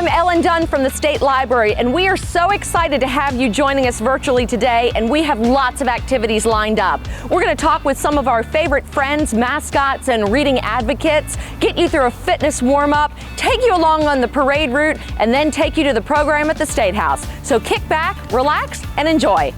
I'm Ellen Dunn from the State Library, and we are so excited to have you joining us virtually today, and we have lots of activities lined up. We're going to talk with some of our favorite friends, mascots, and reading advocates, get you through a fitness warm-up, take you along on the parade route, and then take you to the program at the State House. So kick back, relax, and enjoy.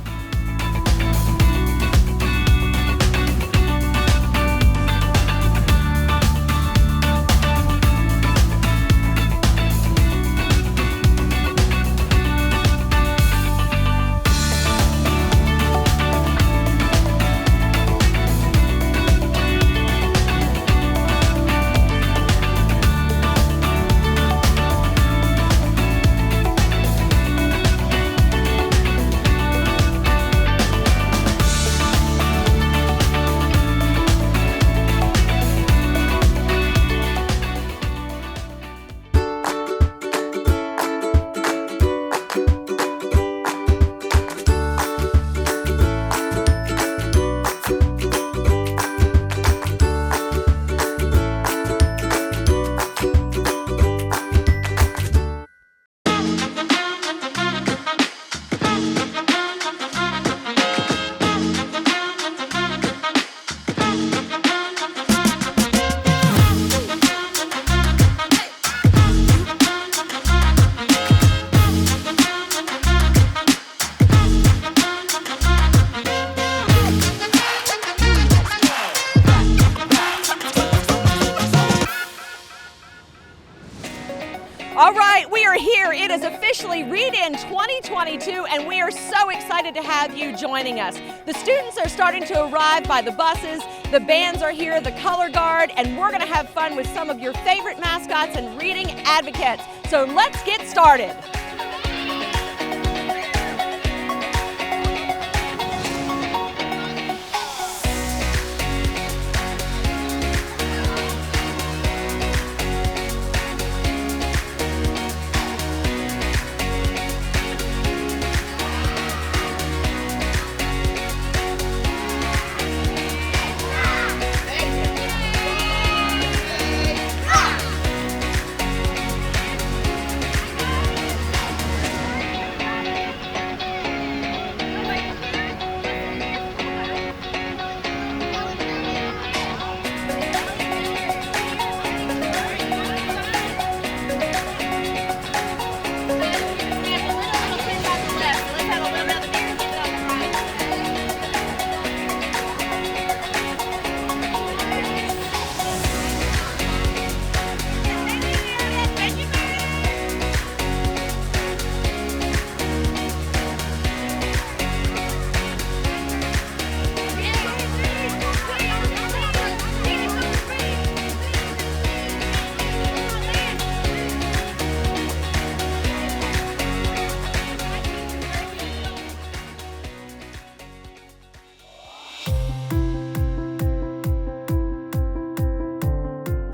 All right, we are here. It is officially Read In 2022, and we are so excited to have you joining us. The students are starting to arrive by the buses, the bands are here, the color guard, and we're gonna have fun with some of your favorite mascots and reading advocates. So let's get started.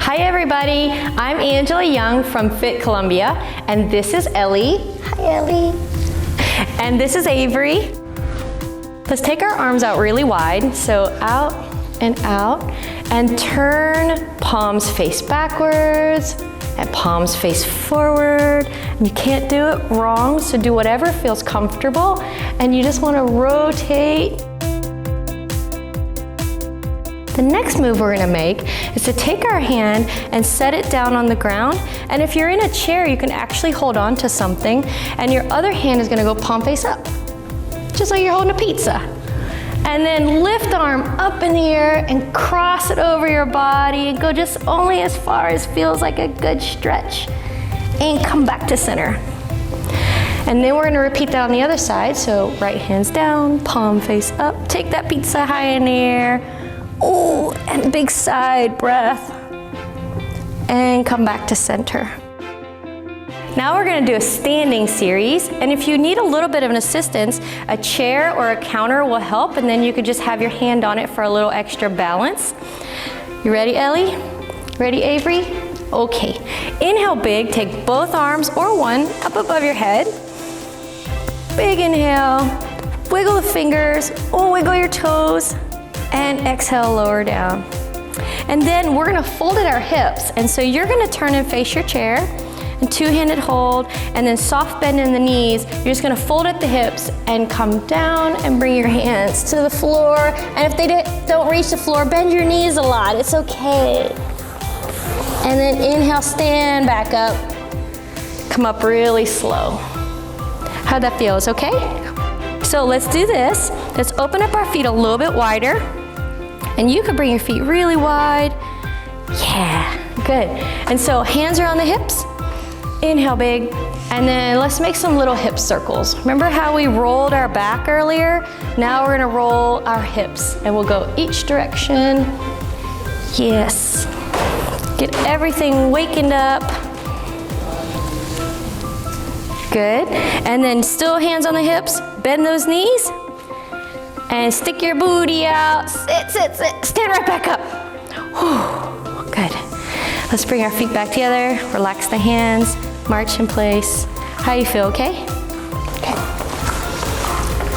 Hi everybody, I'm Angela Young from Fit Columbia, and this is Ellie. Hi Ellie. And this is Avery. Let's take our arms out really wide, so out, and turn palms face backwards, and palms face forward. And you can't do it wrong, so do whatever feels comfortable, and you just wanna rotate. The next move we're gonna make is to take our hand and set it down on the ground. And if you're in a chair, you can actually hold on to something, and your other hand is gonna go palm face up, just like you're holding a pizza. And then lift the arm up in the air and cross it over your body and go just only as far as feels like a good stretch. And come back to center. And then we're gonna repeat that on the other side. So right hand's down, palm face up, take that pizza high in the air. Oh, and big side breath. And come back to center. Now we're gonna do a standing series, and if you need a little bit of an assistance, a chair or a counter will help, and then you could just have your hand on it for a little extra balance. You ready, Ellie? Ready, Avery? Okay. Inhale big, take both arms or one up above your head. Big inhale, wiggle the fingers, or wiggle your toes, and exhale, lower down. And then we're gonna fold at our hips, and so you're gonna turn and face your chair, and two-handed hold, and then soft bend in the knees. You're just gonna fold at the hips and come down and bring your hands to the floor. And if they don't reach the floor, bend your knees a lot, it's okay. And then inhale, stand back up. Come up really slow. How'd that feel? It's okay? So let's do this. Let's open up our feet a little bit wider. And you can bring your feet really wide. Yeah, good. And so hands are on the hips. Inhale big. And then let's make some little hip circles. Remember how we rolled our back earlier? Now we're gonna roll our hips and we'll go each direction. Yes. Get everything wakened up. Good. And then still hands on the hips. Bend those knees. And stick your booty out. Sit, sit, sit. Stand right back up. Whew. Good. Let's bring our feet back together. Relax the hands. March in place. How you feel, okay? Okay.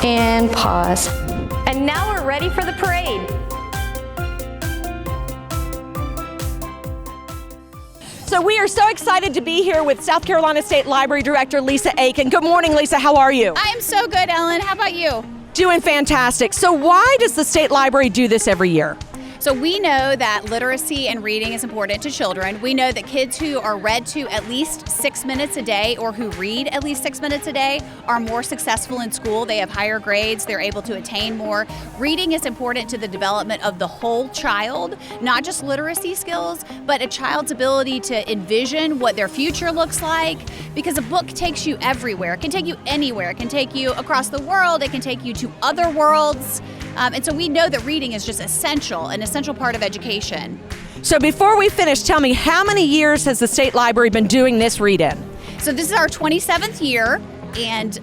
And pause. And now we're ready for the parade. So we are so excited to be here with South Carolina State Library Director Lisa Aiken. Good morning, Lisa. How are you? I'm so good, Ellen. How about you? Doing fantastic. So why does the State Library do this every year? So we know that literacy and reading is important to children. We know that kids who are read to at least 6 minutes a day or who read at least 6 minutes a day are more successful in school. They have higher grades. They're able to attain more. Reading is important to the development of the whole child, not just literacy skills, but a child's ability to envision what their future looks like, because a book takes you everywhere. It can take you anywhere. It can take you across the world. It can take you to other worlds. And so we know that reading is just an essential part of education. So before we finish, tell me, how many years has the State Library been doing this read-in? So this is our 27th year, and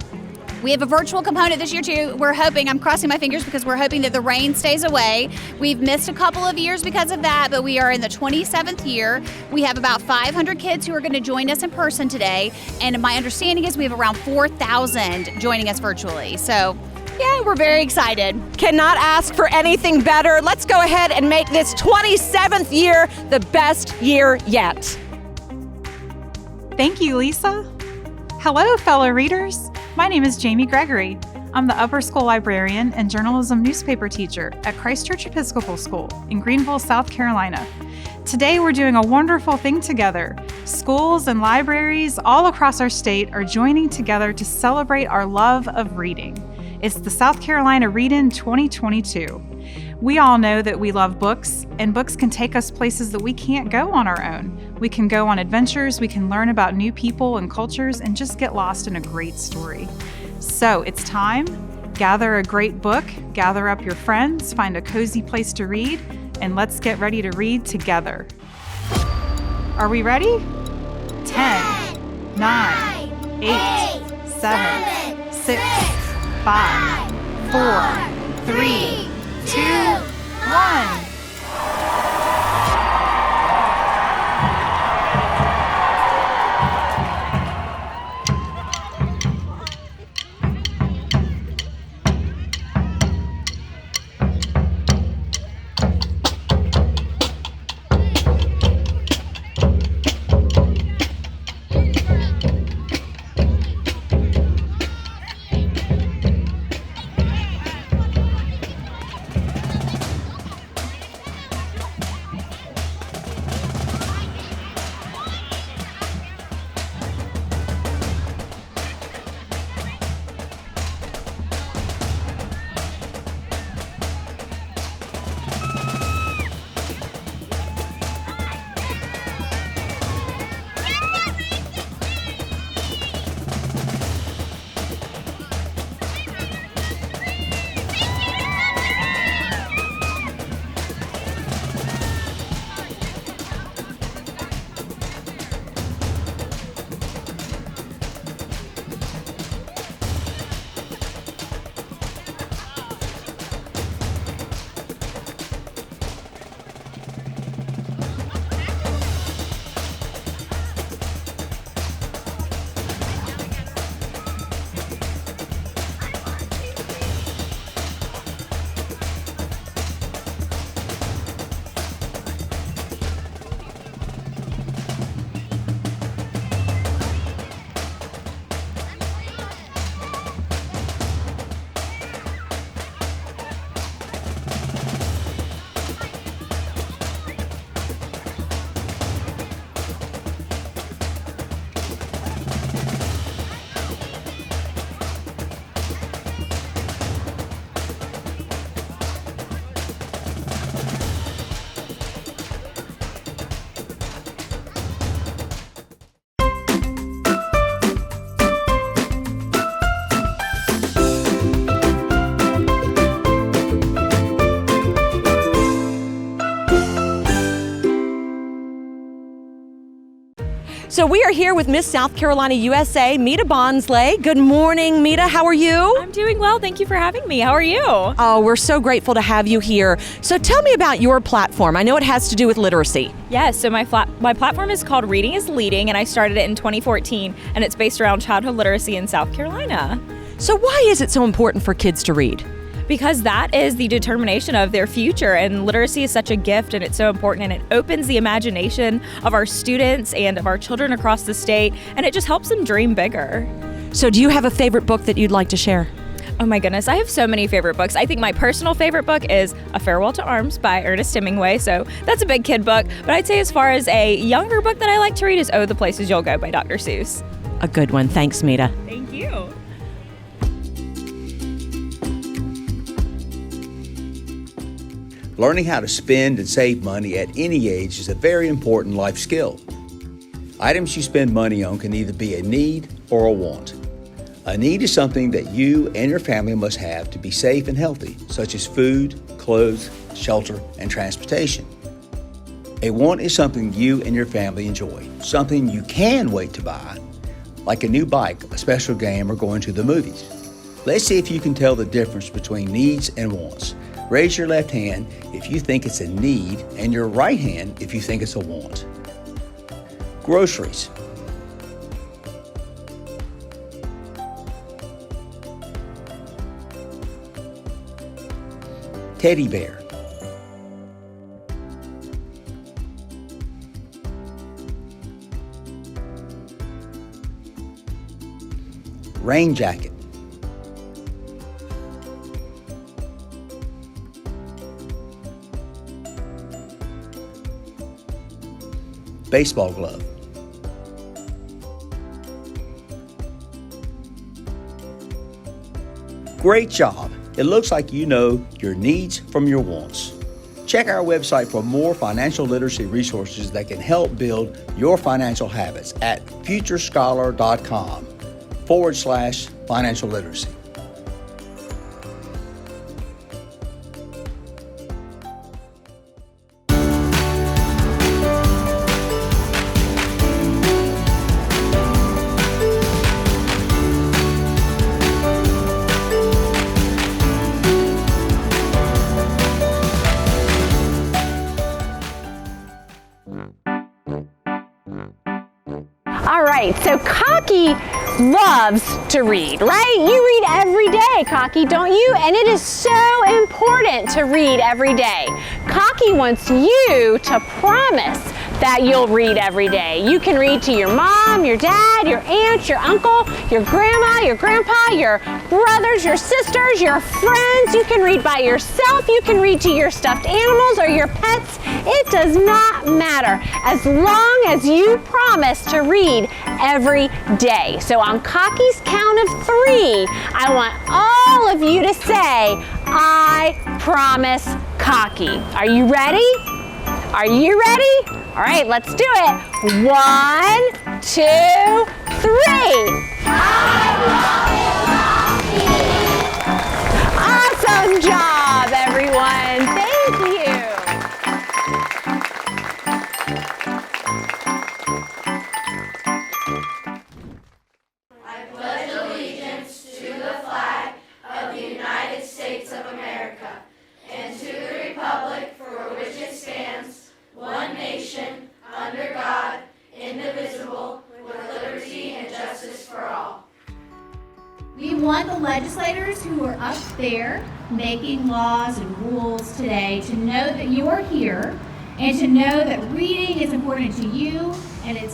we have a virtual component this year too. We're hoping, I'm crossing my fingers because we're hoping that the rain stays away. We've missed a couple of years because of that, but we are in the 27th year. We have about 500 kids who are going to join us in person today, and my understanding is we have around 4,000 joining us virtually. So yeah, we're very excited. Cannot ask for anything better. Let's go ahead and make this 27th year the best year yet. Thank you, Lisa. Hello, fellow readers. My name is Jamie Gregory. I'm the upper school librarian and journalism newspaper teacher at Christ Church Episcopal School in Greenville, South Carolina. Today, we're doing a wonderful thing together. Schools and libraries all across our state are joining together to celebrate our love of reading. It's the South Carolina Read-In 2022. We all know that we love books, and books can take us places that we can't go on our own. We can go on adventures, we can learn about new people and cultures, and just get lost in a great story. So it's time. Gather a great book, gather up your friends, find a cozy place to read, and let's get ready to read together. Are we ready? 10, 9, 8, 7, 6, 5, 4, 3, 2, 1. So we are here with Miss South Carolina USA, Mita Bonsley. Good morning, Mita. How are you? I'm doing well. Thank you for having me. How are you? Oh, we're so grateful to have you here. So tell me about your platform. I know it has to do with literacy. Yes, so my platform is called Reading is Leading, and I started it in 2014, and it's based around childhood literacy in South Carolina. So why is it so important for kids to read? Because that is the determination of their future, and literacy is such a gift, and it's so important, and it opens the imagination of our students and of our children across the state, and it just helps them dream bigger. So do you have a favorite book that you'd like to share? Oh my goodness, I have so many favorite books. I think my personal favorite book is A Farewell to Arms by Ernest Hemingway, so that's a big kid book. But I'd say as far as a younger book that I like to read is Oh, the Places You'll Go by Dr. Seuss. A good one. Thanks, Mita. Thank you. Learning how to spend and save money at any age is a very important life skill. Items you spend money on can either be a need or a want. A need is something that you and your family must have to be safe and healthy, such as food, clothes, shelter, and transportation. A want is something you and your family enjoy, something you can wait to buy, like a new bike, a special game, or going to the movies. Let's see if you can tell the difference between needs and wants. Raise your left hand if you think it's a need and your right hand if you think it's a want. Groceries. Teddy bear. Rain jacket. Baseball glove. Great job. It looks like you know your needs from your wants. Check our website for more financial literacy resources that can help build your financial habits at futurescholar.com/financial literacy. All right, so Cocky loves to read, right? You read every day, Cocky, don't you? And it is so important to read every day. Cocky wants you to promise that you'll read every day. You can read to your mom, your dad, your aunt, your uncle, your grandma, your grandpa, your brothers, your sisters, your friends. You can read by yourself. You can read to your stuffed animals or your pets. It does not matter as long as you promise to read every day. So on Cocky's count of 3, I want all of you to say, I promise Cocky. Are you ready? Are you ready? All right, let's do it. 1, 2, 3. Awesome job, everyone. Thank you. We want the legislators who are up there making laws and rules today to know that you are here and to know that reading is important to you and it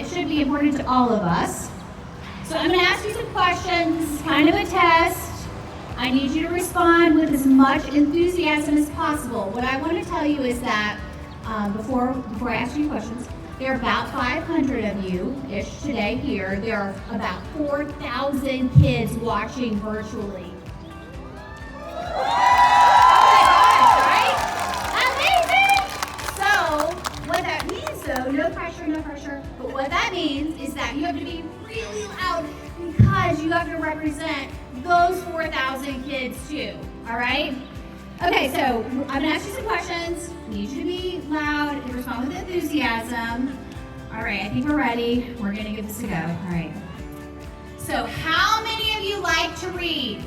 should be important to all of us. So I'm going to ask you some questions. This is kind of a test. I need you to respond with as much enthusiasm as possible. What I want to tell you is that before I ask you questions, there are about 500 of you-ish today here. There are about 4,000 kids watching virtually. Oh my gosh, right? Amazing! So, what that means though, no pressure, but what that means is that you have to be really loud because you have to represent those 4,000 kids too, all right? Okay, so I'm gonna ask you some questions. I need you to be loud and respond with enthusiasm. All right, I think we're ready. We're gonna give this a go. All right. So how many of you like to read?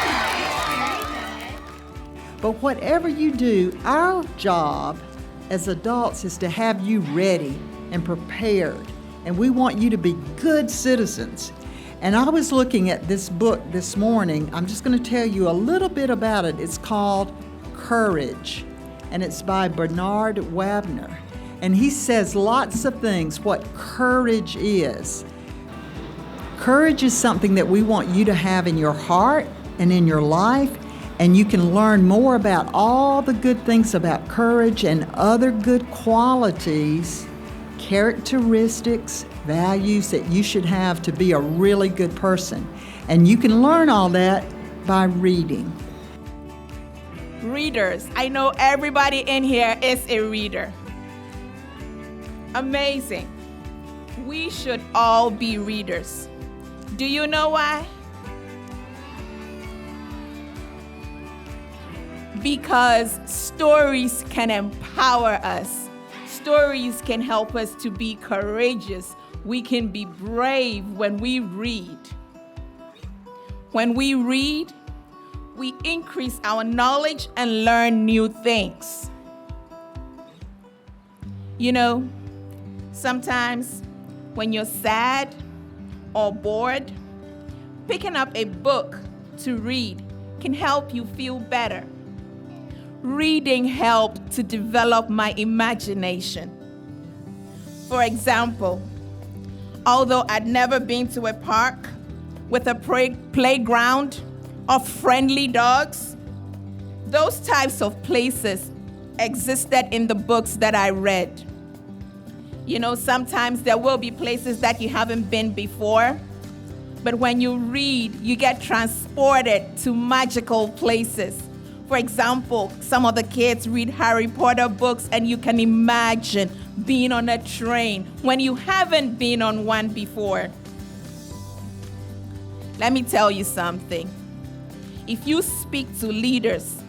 Very good. But whatever you do, our job as adults is to have you ready and prepared. And we want you to be good citizens. And I was looking at this book this morning. I'm just going to tell you a little bit about it. It's called Courage, and it's by Bernard Wagner. And he says lots of things what courage is. Courage is something that we want you to have in your heart and in your life, and you can learn more about all the good things about courage and other good qualities, characteristics, values that you should have to be a really good person. And you can learn all that by reading. Readers. I know everybody in here is a reader. Amazing. We should all be readers. Do you know why? Because stories can empower us. Stories can help us to be courageous. We can be brave when we read. When we read, we increase our knowledge and learn new things. You know, sometimes when you're sad or bored, picking up a book to read can help you feel better. Reading helped to develop my imagination. For example, although I'd never been to a park with a playground of friendly dogs, those types of places existed in the books that I read. You know, sometimes there will be places that you haven't been before, but when you read, you get transported to magical places. For example, some of the kids read Harry Potter books and you can imagine being on a train when you haven't been on one before. Let me tell you something. If you speak to leaders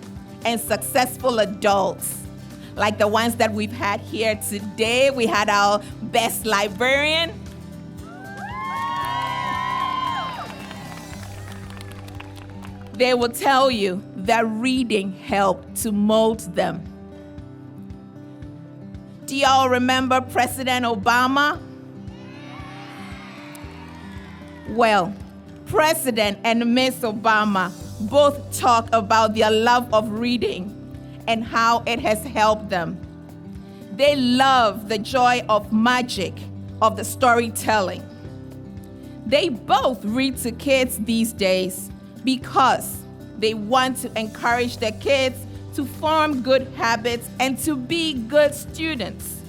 and successful adults, like the ones that we've had here today, we had our best librarian. They will tell you that reading helped to mold them. Do y'all remember President Obama? Well, President and Miss Obama both talk about their love of reading and how it has helped them. They love the joy of magic of the storytelling. They both read to kids these days because they want to encourage their kids to form good habits and to be good students.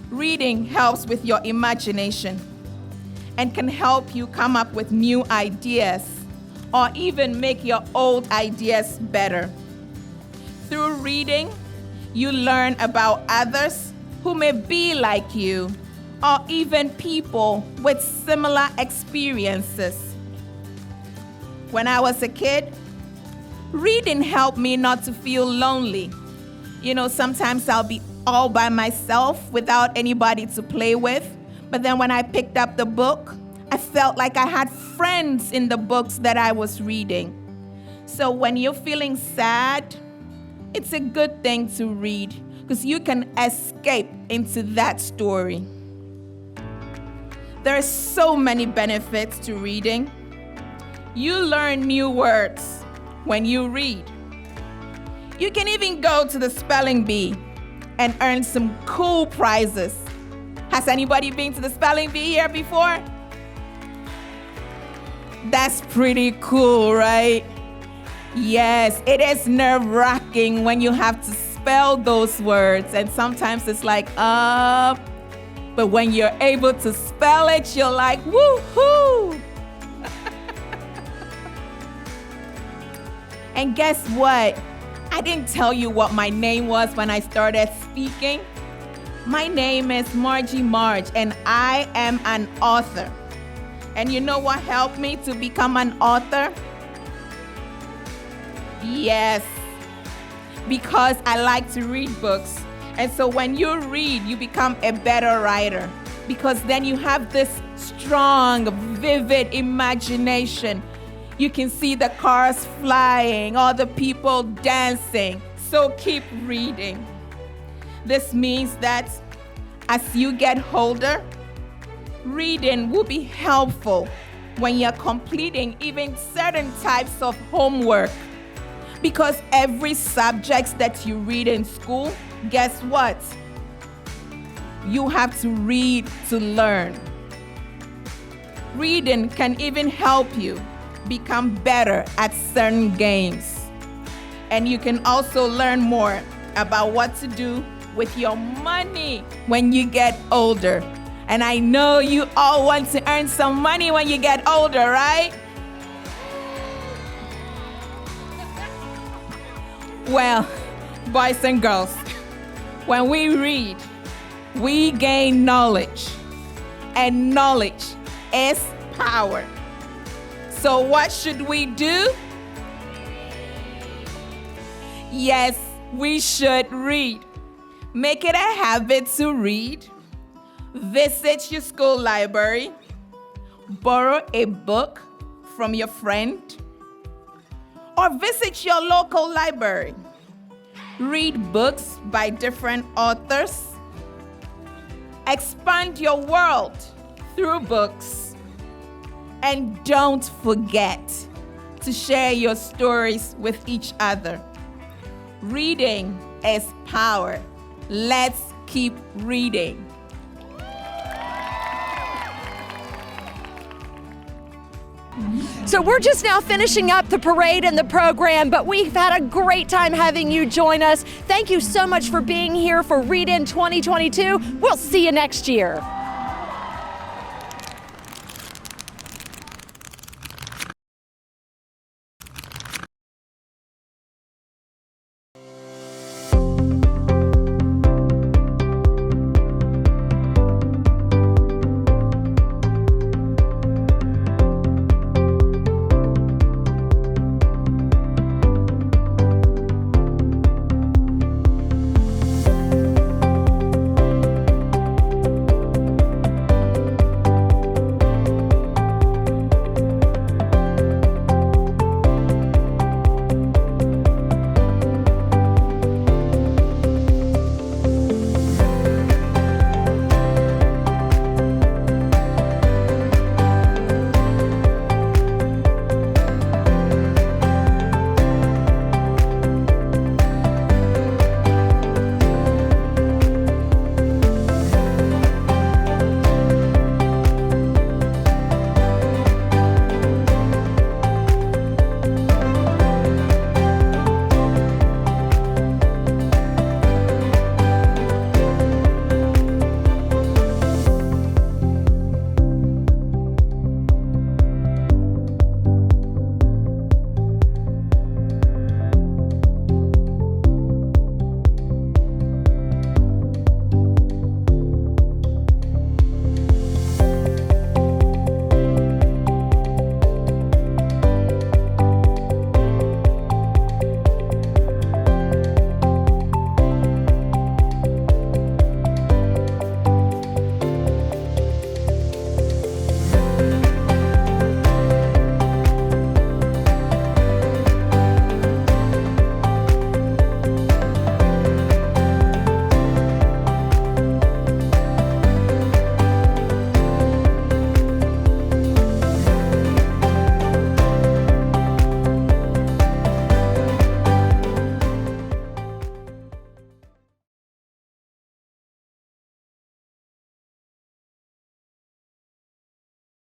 Reading helps with your imagination and can help you come up with new ideas or even make your old ideas better. Through reading, you learn about others who may be like you or even people with similar experiences. When I was a kid, reading helped me not to feel lonely. You know, sometimes I'll be all by myself without anybody to play with. But then when I picked up the book, I felt like I had friends in the books that I was reading. So when you're feeling sad, it's a good thing to read because you can escape into that story. There are so many benefits to reading. You learn new words when you read. You can even go to the spelling bee and earn some cool prizes. Has anybody been to the spelling bee here before? That's pretty cool, right? Yes, it is nerve-wracking when you have to spell those words, and sometimes it's like, but when you're able to spell it, you're like, woohoo! And guess what? I didn't tell you what my name was when I started speaking. My name is Margie Marge, and I am an author. And you know what helped me to become an author? Yes, because I like to read books And so when you read, you become a better writer, because then you have this strong, vivid imagination. You can see the cars flying, all the people dancing. So keep reading. This means that as you get older, reading will be helpful when you're completing even certain types of homework. Because every subject that you read in school, guess what? You have to read to learn. Reading can even help you become better at certain games. And you can also learn more about what to do with your money when you get older. And I know you all want to earn some money when you get older, right? Well, boys and girls, when we read, we gain knowledge. And knowledge is power. So what should we do? Yes, we should read. Make it a habit to read. Visit your school library. Borrow a book from your friend. Or visit your local library. Read books by different authors. Expand your world through books. And don't forget to share your stories with each other. Reading is power. Let's keep reading. So we're just now finishing up the parade and the program, but we've had a great time having you join us. Thank you so much for being here for Read In 2022. We'll see you next year.